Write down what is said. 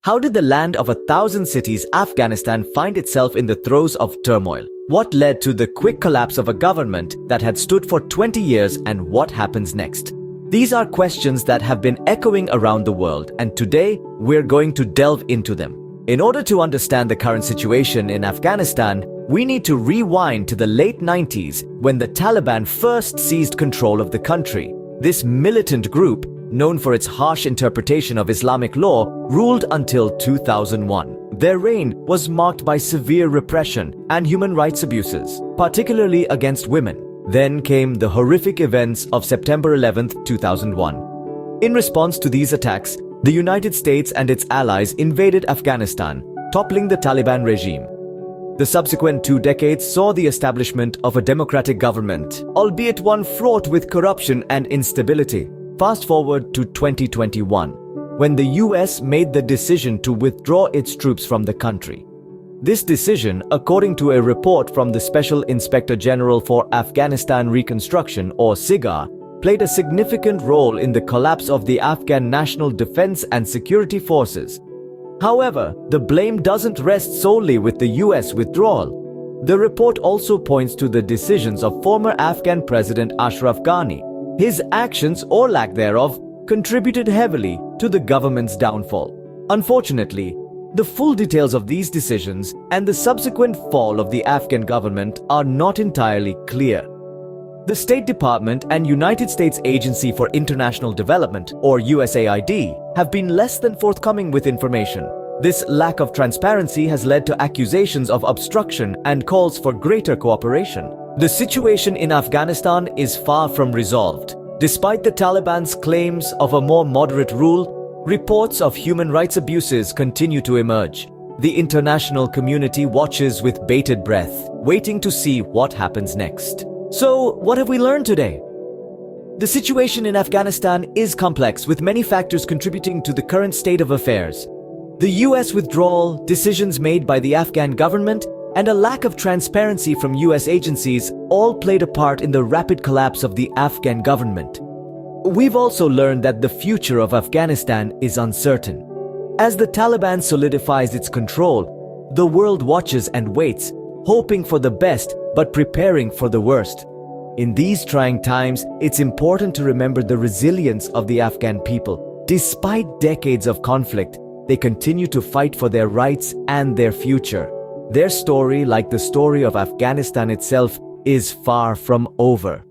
How did the land of 1,000 cities, Afghanistan, find itself in the throes of turmoil? What led to the quick collapse of a government that had stood for 20 years, and what happens next? These are questions that have been echoing around the world, and today we're going to delve into them. In order to understand the current situation in Afghanistan, we need to rewind to the late 90s when the Taliban first seized control of the country. This militant group, known for its harsh interpretation of Islamic law, ruled until 2001. Their reign was marked by severe repression and human rights abuses, particularly against women. Then came the horrific events of September 11, 2001. In response to these attacks, the United States and its allies invaded Afghanistan, toppling the Taliban regime. The subsequent 2 decades saw the establishment of a democratic government, albeit one fraught with corruption and instability. Fast forward to 2021, when the US made the decision to withdraw its troops from the country. This decision, according to a report from the Special Inspector General for Afghanistan Reconstruction, or SIGAR, played a significant role in the collapse of the Afghan National Defense and Security Forces. However, the blame doesn't rest solely with the US withdrawal. The report also points to the decisions of former Afghan President Ashraf Ghani. His actions, or lack thereof, contributed heavily to the government's downfall. Unfortunately, the full details of these decisions and the subsequent fall of the Afghan government are not entirely clear. The State Department and United States Agency for International Development, or USAID, have been less than forthcoming with information. This lack of transparency has led to accusations of obstruction and calls for greater cooperation. The situation in Afghanistan is far from resolved. Despite the Taliban's claims of a more moderate rule, reports of human rights abuses continue to emerge. The international community watches with bated breath, waiting to see what happens next. So, what have we learned today? The situation in Afghanistan is complex, with many factors contributing to the current state of affairs. The US withdrawal, decisions made by the Afghan government, and a lack of transparency from US agencies all played a part in the rapid collapse of the Afghan government. We've also learned that the future of Afghanistan is uncertain. As the Taliban solidifies its control, the world watches and waits, hoping for the best but preparing for the worst. In these trying times, it's important to remember the resilience of the Afghan people. Despite decades of conflict, they continue to fight for their rights and their future. Their story, like the story of Afghanistan itself, is far from over.